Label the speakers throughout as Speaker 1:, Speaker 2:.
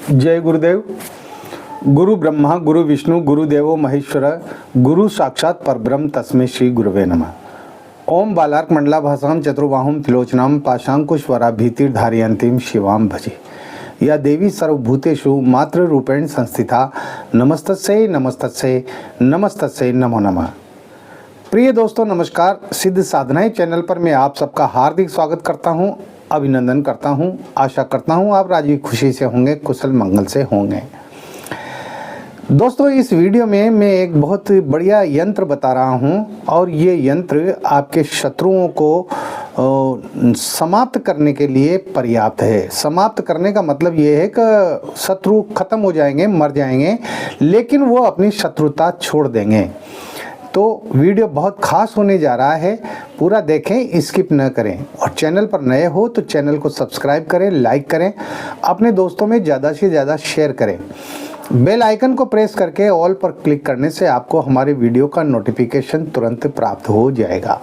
Speaker 1: जय गुरुदेव। गुरु ब्रह्मा गुरु विष्णु गुरुदेवो महेश्वर गुरु साक्षात परब्रह्म तस्मै श्री गुरुवे नमः। ओम बालार्क मंडलाभासां चतुर्बाहुं त्रिलोचनां पाशांकुशवराभीतिर्धारयन्तीं शिवां भजे। या देवी सर्वभूतेषु मातृरूपेण संस्थिता नमस्तस्यै नमस्तस्यै नमस्तस्यै नमो नमः। प्रिय दोस्तों नमस्कार। सिद्ध साधनाएं चैनल पर मैं आप सबका हार्दिक स्वागत करता हूं, अभिनंदन करता हूं। आशा करता हूं आप राजी खुशी से होंगे, कुशल मंगल से होंगे। दोस्तों इस वीडियो में मैं एक बहुत बढ़िया यंत्र बता रहा हूं और ये यंत्र आपके शत्रुओं को समाप्त करने के लिए पर्याप्त है। समाप्त करने का मतलब ये है कि शत्रु खत्म हो जाएंगे, मर जाएंगे, लेकिन वो अपनी शत्रुता छोड़ देंगे। तो वीडियो बहुत खास होने जा रहा है, पूरा देखें, स्किप न करें। और चैनल पर नए हो तो चैनल को सब्सक्राइब करें, लाइक करें, अपने दोस्तों में ज़्यादा से ज़्यादा शेयर करें। बेल आइकन को प्रेस करके ऑल पर क्लिक करने से आपको हमारे वीडियो का नोटिफिकेशन तुरंत प्राप्त हो जाएगा।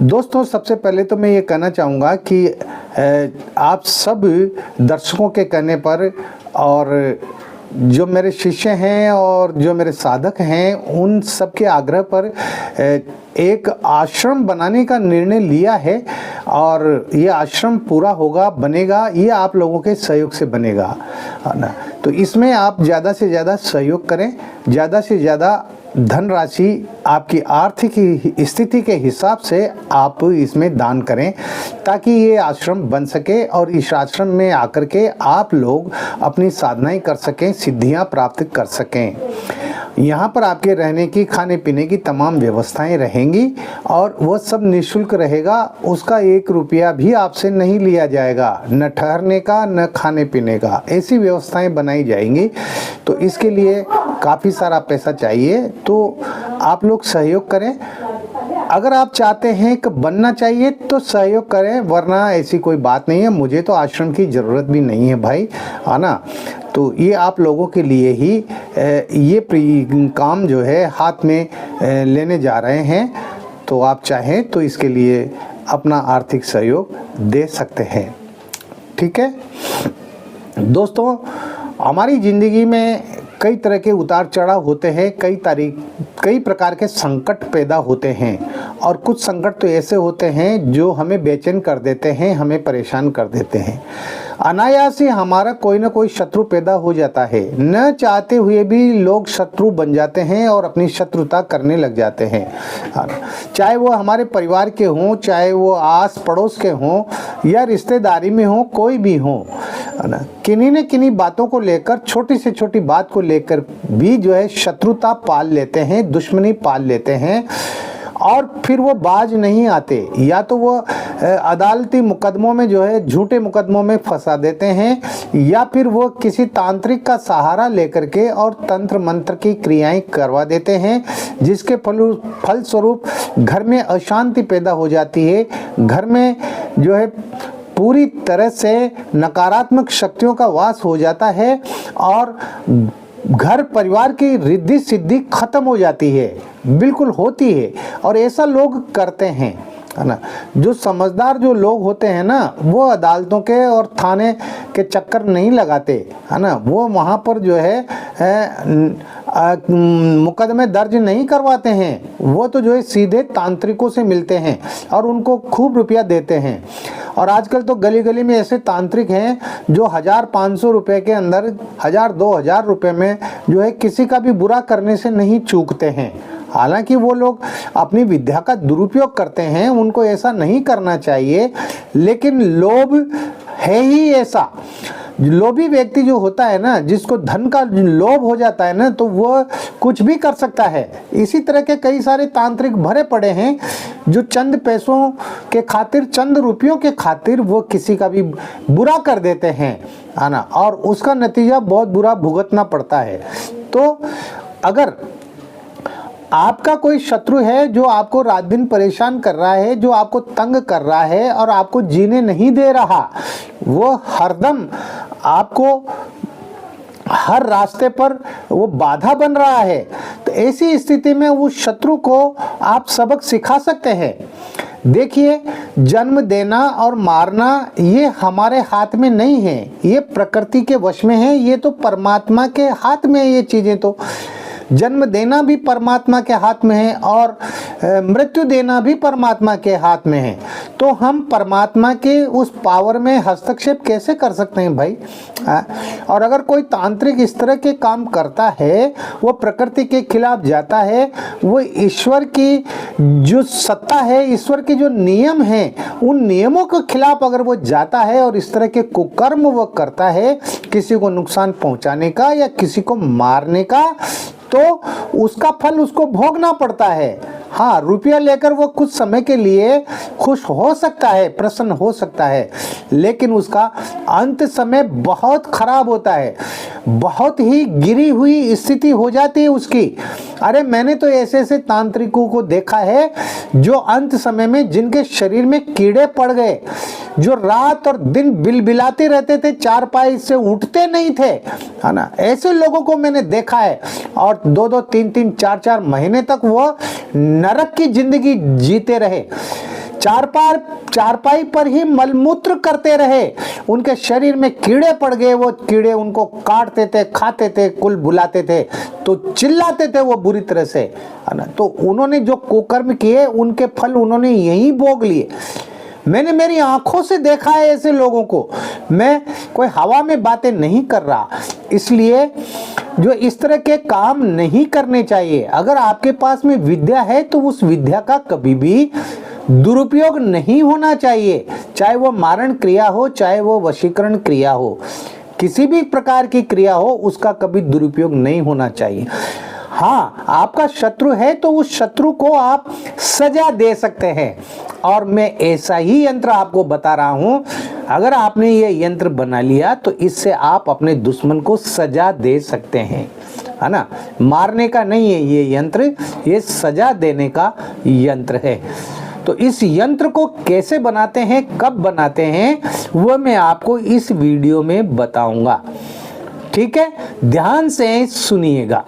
Speaker 1: दोस्तों सबसे पहले तो मैं ये कहना चाहूँगा कि आप सब दर्शकों के कहने पर और जो मेरे शिष्य हैं और जो मेरे साधक हैं उन सब के आग्रह पर एक आश्रम बनाने का निर्णय लिया है और ये आश्रम पूरा होगा, बनेगा, ये आप लोगों के सहयोग से बनेगा, है ना। तो इसमें आप ज़्यादा से ज़्यादा सहयोग करें, ज़्यादा से ज़्यादा धनराशि आपकी आर्थिक स्थिति के हिसाब से आप इसमें दान करें ताकि ये आश्रम बन सके और इस आश्रम में आकर के आप लोग अपनी साधनाएं कर सकें, सिद्धियां प्राप्त कर सकें। यहाँ पर आपके रहने की, खाने पीने की तमाम व्यवस्थाएं रहेंगी और वह सब निःशुल्क रहेगा। उसका 1 रुपया भी आपसे नहीं लिया जाएगा, न ठहरने का न खाने पीने का। ऐसी व्यवस्थाएं बनाई जाएंगी। तो इसके लिए काफ़ी सारा पैसा चाहिए, तो आप लोग सहयोग करें। अगर आप चाहते हैं कि बनना चाहिए तो सहयोग करें, वरना ऐसी कोई बात नहीं है। मुझे तो आश्रम की ज़रूरत भी नहीं है भाई, है ना। तो ये आप लोगों के लिए ही ये काम जो है हाथ में लेने जा रहे हैं। तो आप चाहें तो इसके लिए अपना आर्थिक सहयोग दे सकते हैं, ठीक है। दोस्तों हमारी ज़िंदगी में कई तरह के उतार चढ़ाव होते हैं, कई प्रकार के संकट पैदा होते हैं और कुछ संकट तो ऐसे होते हैं जो हमें बेचैन कर देते हैं, हमें परेशान कर देते हैं। अनायास ही हमारा कोई ना कोई शत्रु पैदा हो जाता है। न चाहते हुए भी लोग शत्रु बन जाते हैं और अपनी शत्रुता करने लग जाते हैं, चाहे वो हमारे परिवार के हों, चाहे वो आस पड़ोस के हों या रिश्तेदारी में हों, कोई भी हों, है ना। किन्हीं न किन्हीं बातों को लेकर, छोटी से छोटी बात को लेकर भी जो है शत्रुता पाल लेते हैं, दुश्मनी पाल लेते हैं और फिर वो बाज नहीं आते। या तो वो अदालती मुकदमों में जो है, झूठे मुकदमों में फंसा देते हैं, या फिर वो किसी तांत्रिक का सहारा लेकर के और तंत्र मंत्र की क्रियाएं करवा देते हैं, जिसके फलस्वरूप घर में अशांति पैदा हो जाती है। घर में जो है पूरी तरह से नकारात्मक शक्तियों का वास हो जाता है और घर परिवार की रिद्धि सिद्धि खत्म हो जाती है, बिल्कुल होती है। और ऐसा लोग करते हैं, है ना। जो समझदार जो लोग होते हैं ना, वो अदालतों के और थाने के चक्कर नहीं लगाते, है ना। वो वहाँ पर जो है मुकदमे दर्ज नहीं करवाते हैं। वो तो जो है सीधे तांत्रिकों से मिलते हैं और उनको खूब रुपया देते हैं। और आजकल तो गली गली में ऐसे तांत्रिक हैं जो 1000-500 रुपये के अंदर, 1000-2000 रुपये में जो है किसी का भी बुरा करने से नहीं चूकते हैं। हालांकि वो लोग अपनी विद्या का दुरुपयोग करते हैं, उनको ऐसा नहीं करना चाहिए, लेकिन लोभ है ही ऐसा। लोभी व्यक्ति जो होता है ना, जिसको धन का लोभ हो जाता है ना, तो वो कुछ भी कर सकता है। इसी तरह के कई सारे तांत्रिक भरे पड़े हैं जो चंद पैसों के खातिर, चंद रुपयों के खातिर वो किसी का भी बुरा कर देते हैं, है ना। और उसका नतीजा बहुत बुरा भुगतना पड़ता है। तो अगर आपका कोई शत्रु है जो आपको रात दिन परेशान कर रहा है, जो आपको तंग कर रहा है और आपको जीने नहीं दे रहा, वो हरदम आपको हर रास्ते पर वो बाधा बन रहा है, तो ऐसी स्थिति में उस शत्रु को आप सबक सिखा सकते हैं। देखिए, जन्म देना और मारना ये हमारे हाथ में नहीं है, ये प्रकृति के वश में है, ये तो परमात्मा के हाथ में है। ये चीज़ें तो जन्म देना भी परमात्मा के हाथ में है और मृत्यु देना भी परमात्मा के हाथ में है। तो हम परमात्मा के उस पावर में हस्तक्षेप कैसे कर सकते हैं भाई? और अगर कोई तांत्रिक इस तरह के काम करता है, वो प्रकृति के खिलाफ जाता है, वो ईश्वर की जो सत्ता है, ईश्वर के जो नियम हैं, उन नियमों के खिलाफ अगर वो जाता है और इस तरह के कुकर्म वो करता है, किसी को नुकसान पहुंचाने का या किसी को मारने का, तो उसका फल उसको भोगना पड़ता है। हाँ, रुपया लेकर वो कुछ समय के लिए खुश हो सकता है, प्रसन्न हो सकता है, लेकिन उसका अंत समय बहुत खराब होता है, बहुत ही गिरी हुई स्थिति हो जाती है उसकी। अरे मैंने तो ऐसे ऐसे तांत्रिकों को देखा है जो अंत समय में जिनके शरीर में कीड़े पड़ गए, जो रात और दिन बिलबिलाते रहते थे, चारपाई से उठते नहीं थे, है ना, ऐसे लोगों को मैंने देखा है। और 2-2, 3-3, 4-4 महीने तक वो नरक की जिंदगी जीते रहे, चारपाई पर ही मलमूत्र करते रहे, उनके शरीर में कीड़े पड़ गए, वो कीड़े उनको काटते थे, खाते थे, कुल बुलाते थे, तो चिल्लाते थे वो बुरी तरह से, है ना। तो उन्होंने जो कुकर्म किए, उनके फल उन्होंने यहीं भोग लिए। मैंने मेरी आंखों से देखा है ऐसे लोगों को। मैं कोई हवा में बातें नहीं कर रहा, इसलिए जो इस तरह के काम नहीं करने चाहिए। अगर आपके पास में विद्या है तो उस विद्या का कभी भी दुरुपयोग नहीं होना चाहिए, चाहे वो मारण क्रिया हो, चाहे वो वशीकरण क्रिया हो, किसी भी प्रकार की क्रिया हो, उसका कभी दुरुपयोग नहीं होना चाहिए। हाँ, आपका शत्रु है तो उस शत्रु को आप सजा दे सकते हैं, और मैं ऐसा ही यंत्र आपको बता रहा हूं। अगर आपने ये यंत्र बना लिया तो इससे आप अपने दुश्मन को सजा दे सकते हैं, है ना। मारने का नहीं है ये यंत्र, ये सजा देने का यंत्र है। तो इस यंत्र को कैसे बनाते हैं, कब बनाते हैं, वो मैं आपको इस वीडियो में बताऊंगा, ठीक है। ध्यान से सुनिएगा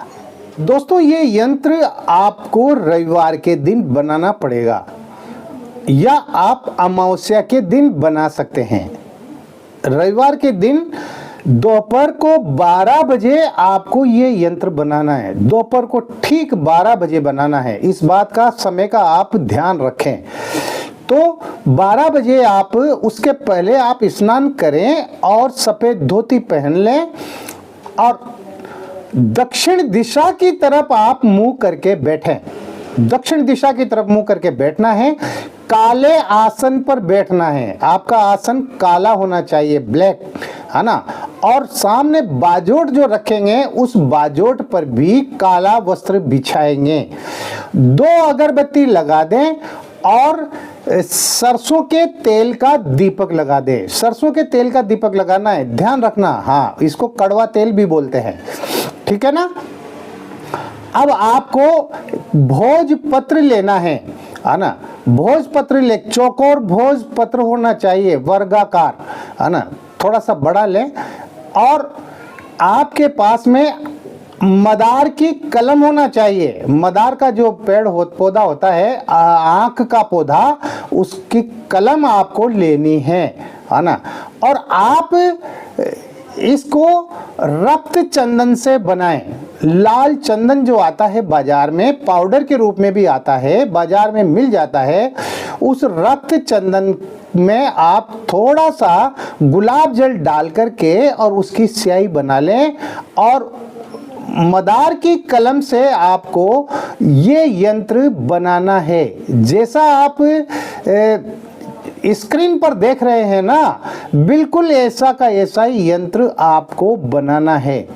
Speaker 1: दोस्तों। ये यंत्र आपको रविवार के दिन बनाना पड़ेगा या आप अमावस्या के दिन बना सकते हैं। रविवार के दिन दोपहर को 12 बजे आपको ये यंत्र बनाना है, दोपहर को ठीक 12 बजे बनाना है। इस बात का समय का आप ध्यान रखें। तो 12 बजे आप, उसके पहले आप स्नान करें और सफ़ेद धोती पहन लें और दक्षिण दिशा की तरफ आप मुंह करके बैठें। दक्षिण दिशा की तरफ मुंह करके बैठना है, काले आसन पर बैठना है। आपका आसन काला होना चाहिए, ब्लैक, है ना। और सामने बाजोट जो रखेंगे, उस बाजोट पर भी काला वस्त्र बिछाएंगे। 2 अगरबत्ती लगा दें और सरसों के तेल का दीपक लगा दे। सरसों के तेल का दीपक लगाना है, ध्यान रखना। हाँ, इसको कड़वा तेल भी बोलते हैं, ठीक है ना। अब आपको भोजपत्र लेना है ना। भोजपत्र ले, चौकोर भोजपत्र होना चाहिए, वर्गाकार, है ना, थोड़ा सा बड़ा लें। और आपके पास में मदार की कलम होना चाहिए। मदार का जो पेड़ पौधा होता है, आँख का पौधा, उसकी कलम आपको लेनी है ना। और आप इसको रक्त चंदन से बनाएं। लाल चंदन जो आता है बाजार में, पाउडर के रूप में भी आता है, बाजार में मिल जाता है। उस रक्त चंदन में आप थोड़ा सा गुलाब जल डाल करके और उसकी स्याही बना लें, और मदार की कलम से आपको ये यंत्र बनाना है। जैसा आप स्क्रीन पर देख रहे हैं ना, बिल्कुल ऐसा का ऐसा ही यंत्र आपको बनाना है।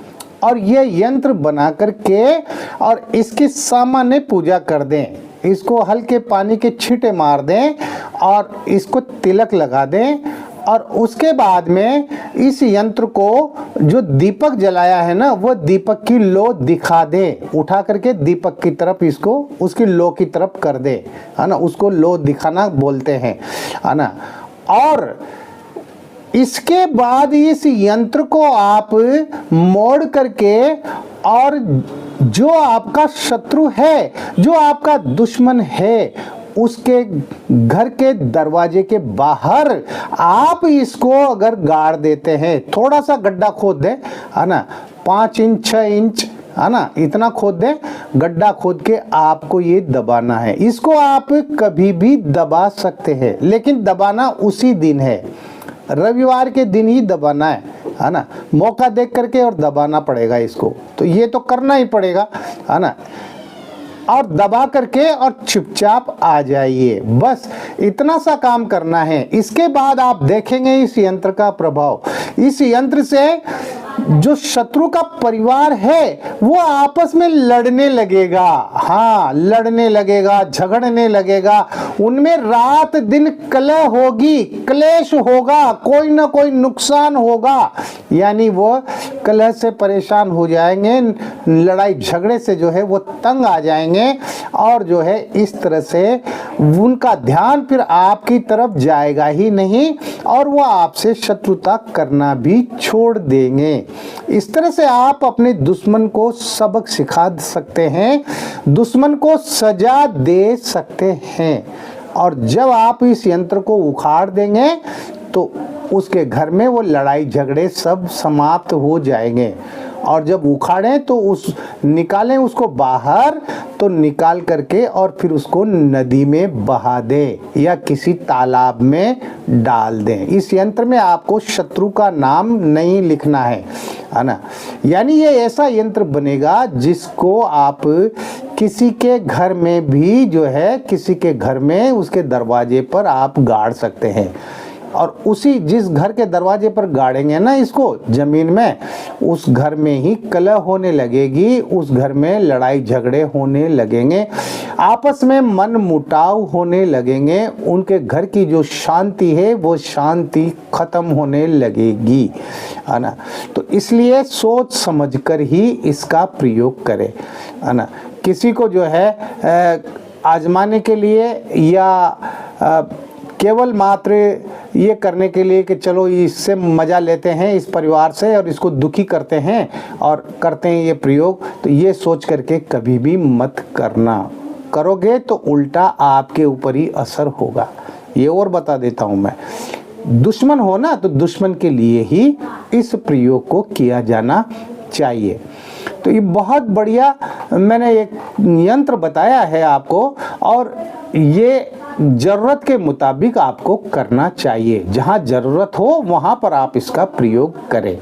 Speaker 1: और ये यंत्र बना करके और इसकी सामान्य पूजा कर दें। इसको हल्के पानी के छींटे मार दें और इसको तिलक लगा दें। और उसके बाद में इस यंत्र को, जो दीपक जलाया है ना, वो दीपक की लो दिखा दे, उठा करके दीपक की तरफ इसको उसकी लो की तरफ कर दे, है ना। उसको लो दिखाना बोलते हैं, है ना। और इसके बाद इस यंत्र को आप मोड़ करके, और जो आपका शत्रु है, जो आपका दुश्मन है, उसके घर के दरवाजे के बाहर आप इसको अगर गाड़ देते हैं, थोड़ा सा गड्ढा खोद दें, है ना, 5 इंच 6 इंच, है ना, इतना खोद दें, गड्ढा खोद के आपको ये दबाना है। इसको आप कभी भी दबा सकते हैं, लेकिन दबाना उसी दिन है, रविवार के दिन ही दबाना है ना, मौका देख करके और दबाना पड़ेगा इसको, तो ये तो करना ही पड़ेगा, है ना, और दबा करके और चुपचाप आ जाइए, बस इतना सा काम करना है। इसके बाद आप देखेंगे इस यंत्र का प्रभाव। इस यंत्र से जो शत्रु का परिवार है वो आपस में लड़ने लगेगा, हाँ लड़ने लगेगा, झगड़ने लगेगा, उनमें रात दिन कलह होगी, क्लेश होगा, कोई ना कोई नुकसान होगा, यानी वो कलह से परेशान हो जाएंगे, लड़ाई झगड़े से जो है वो तंग आ जाएंगे, और जो है इस तरह से उनका ध्यान फिर आपकी तरफ जाएगा ही नहीं, और वो आपसे शत्रुता करना भी छोड़ देंगे। इस तरह से आप अपने दुश्मन को सबक सिखा सकते हैं, दुश्मन को सजा दे सकते हैं, और जब आप इस यंत्र को उखाड़ देंगे तो उसके घर में वो लड़ाई झगड़े सब समाप्त हो जाएंगे। और जब उखाड़ें तो निकालें उसको बाहर, तो निकाल करके और फिर उसको नदी में बहा दें या किसी तालाब में डाल दें। इस यंत्र में आपको शत्रु का नाम नहीं लिखना है ना, यानी ये ऐसा यंत्र बनेगा जिसको आप किसी के घर में भी जो है, किसी के घर में उसके दरवाजे पर आप गाड़ सकते हैं, और उसी जिस घर के दरवाजे पर गाड़ेंगे ना इसको जमीन में, उस घर में ही कलह होने लगेगी, उस घर में लड़ाई झगड़े होने लगेंगे, आपस में मन मुटाव होने लगेंगे, उनके घर की जो शांति है वो शांति खत्म होने लगेगी, है ना। तो इसलिए सोच समझकर ही इसका प्रयोग करें, है ना। किसी को जो है आजमाने के लिए या केवल मात्र ये करने के लिए कि चलो इससे मज़ा लेते हैं इस परिवार से और इसको दुखी करते हैं और करते हैं ये प्रयोग, तो ये सोच करके कभी भी मत करना, करोगे तो उल्टा आपके ऊपर ही असर होगा। ये और बता देता हूँ मैं, दुश्मन हो ना तो दुश्मन के लिए ही इस प्रयोग को किया जाना चाहिए। तो ये बहुत बढ़िया मैंने एक यंत्र बताया है आपको, और ये ज़रूरत के मुताबिक आपको करना चाहिए, जहाँ ज़रूरत हो वहाँ पर आप इसका प्रयोग करें।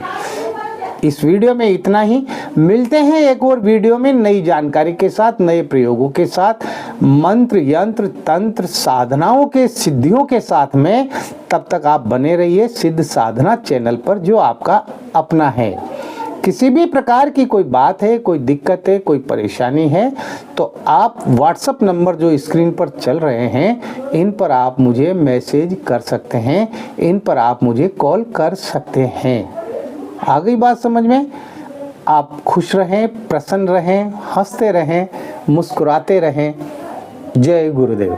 Speaker 1: इस वीडियो में इतना ही, मिलते हैं एक और वीडियो में नई जानकारी के साथ, नए प्रयोगों के साथ, मंत्र यंत्र तंत्र साधनाओं के सिद्धियों के साथ में। तब तक आप बने रहिए सिद्ध साधना चैनल पर, जो आपका अपना है। किसी भी प्रकार की कोई बात है, कोई दिक्कत है, कोई परेशानी है, तो आप व्हाट्सएप नंबर जो स्क्रीन पर चल रहे हैं, इन पर आप मुझे मैसेज कर सकते हैं, इन पर आप मुझे कॉल कर सकते हैं। आ गई बात समझ में? आप खुश रहें, प्रसन्न रहें, हंसते रहें, मुस्कुराते रहें। जय गुरुदेव।